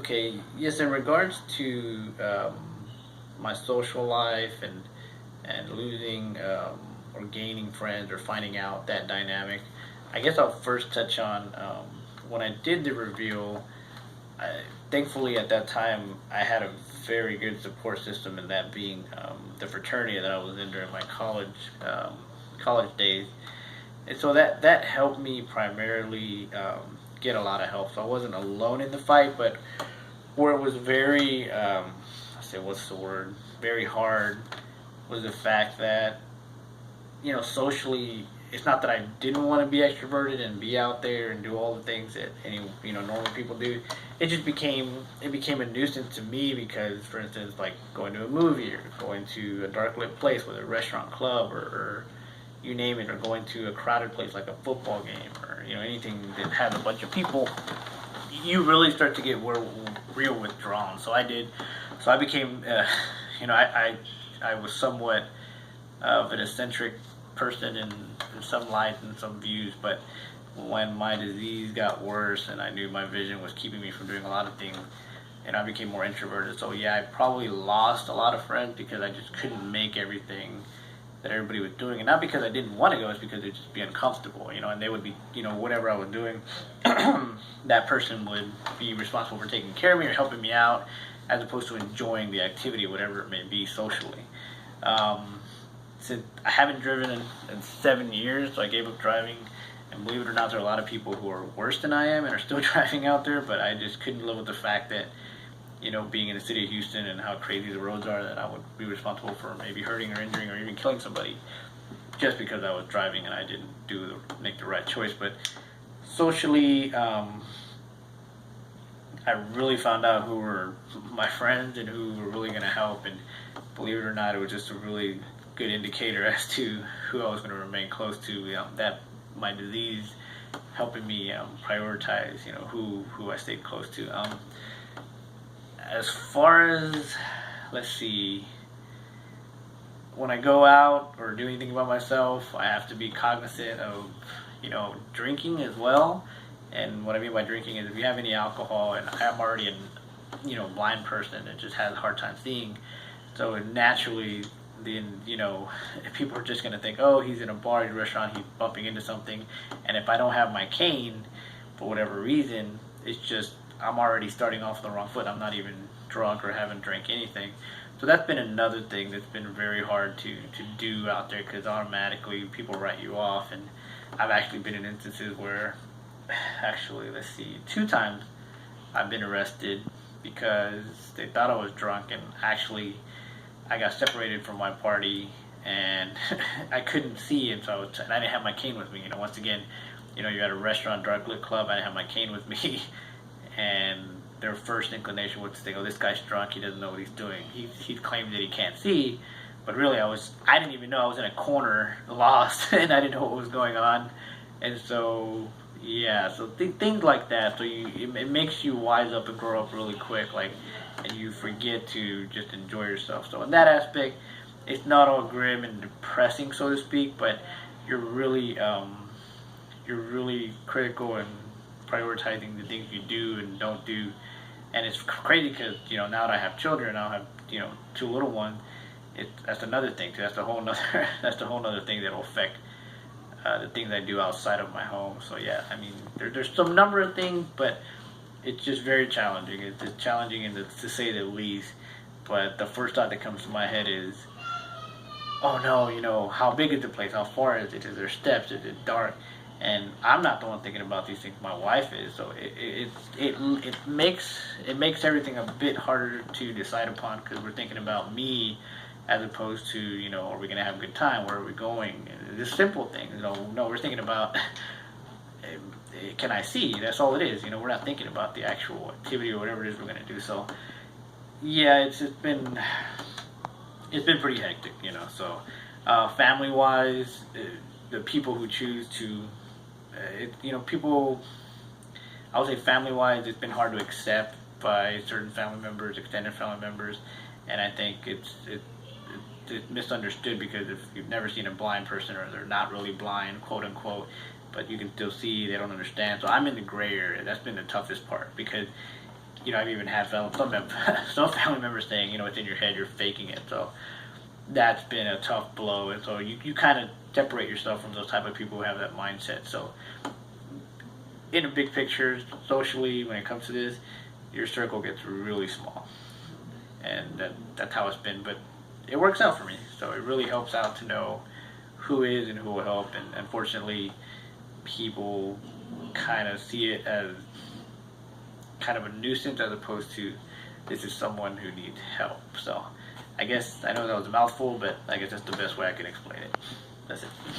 Okay, yes, in regards to my social life and losing or gaining friends or finding out that dynamic, I guess I'll first touch on when I did the reveal. I, thankfully, at that time, I had a very good support system, and that being the fraternity that I was in during my college days, and so that helped me primarily get a lot of help. So I wasn't alone in the fight, but where it was very, I say, what's the word? Very hard was the fact that socially, it's not that I didn't want to be extroverted and be out there and do all the things that any normal people do. It became a nuisance to me because, for instance, like going to a movie or going to a dark lit place, whether a restaurant, club, or you name it, or going to a crowded place like a football game or anything that has a bunch of people, you really start to get real withdrawn. So I did. So I became, I was somewhat of an eccentric person in some light and some views, but when my disease got worse and I knew my vision was keeping me from doing a lot of things, and I became more introverted. So yeah, I probably lost a lot of friends because I just couldn't make everything that everybody was doing, and not because I didn't want to go, it's because it'd just be uncomfortable, and they would be, whatever I was doing, that person would be responsible for taking care of me or helping me out, as opposed to enjoying the activity, whatever it may be socially. Um, since I haven't driven in 7 years, so I gave up driving. And believe it or not, there are a lot of people who are worse than I am and are still driving out there. But I just couldn't live with the fact that, being in the city of Houston and how crazy the roads are, that I would be responsible for maybe hurting or injuring or even killing somebody just because I was driving and I didn't make the right choice. But socially, I really found out who were my friends and who were really going to help. And believe it or not, it was just a really good indicator as to who I was going to remain close to. That my disease helping me prioritize, who I stayed close to. As far as, let's see, when I go out or do anything about myself, I have to be cognizant of, drinking as well. And what I mean by drinking is if you have any alcohol, and I'm already a, blind person and just has a hard time seeing, so naturally, then people are just gonna think, oh, he's in a bar, he's in a restaurant, he's bumping into something, and if I don't have my cane, for whatever reason, it's just I'm already starting off on the wrong foot. I'm not even drunk or haven't drank anything. So that's been another thing that's been very hard to do out there because automatically people write you off. And I've actually been in instances where, actually, let's see, 2 times I've been arrested because they thought I was drunk, and actually I got separated from my party and I couldn't see him, and I didn't have my cane with me. Once again, you're at a restaurant, dark lit club, I didn't have my cane with me, and their first inclination was to think, oh, this guy's drunk, he doesn't know what he's doing. He claims that he can't see, but really I didn't even know. I was in a corner, lost, and I didn't know what was going on. And so, yeah, so things like that. So it makes you wise up and grow up really quick, and you forget to just enjoy yourself. So in that aspect, it's not all grim and depressing, so to speak, but you're really critical and prioritizing the things you do and don't do. And it's crazy because now that I have children, I have 2 little ones. That's another thing. That's a whole nother that's a whole nother thing that will affect the things I do outside of my home. So yeah, I mean there's some number of things, but it's just very challenging. It's challenging to say the least. But the first thought that comes to my head is, oh no, how big is the place? How far is it? Is there steps? Is it dark? And I'm not the one thinking about these things. My wife is. So it makes everything a bit harder to decide upon because we're thinking about me as opposed to are we gonna have a good time? Where are we going? And just simple things. No, we're thinking about can I see? That's all it is. We're not thinking about the actual activity or whatever it is we're gonna do. So yeah, it's been pretty hectic. So family wise, the people who choose to people, I would say family wise, it's been hard to accept by certain family members, extended family members, and I think it's misunderstood because if you've never seen a blind person or they're not really blind, quote unquote, but you can still see, they don't understand. So I'm in the gray area. That's been the toughest part because I've even had some family members saying, it's in your head, you're faking it. So that's been a tough blow, and so you kind of separate yourself from those type of people who have that mindset. So in a big picture, socially, when it comes to this, your circle gets really small, and that's how it's been. But it works out for me, so it really helps out to know who is and who will help. And unfortunately, people kind of see it as kind of a nuisance as opposed to this is someone who needs help. So I guess I know that was a mouthful, but I guess that's the best way I can explain it. That's it.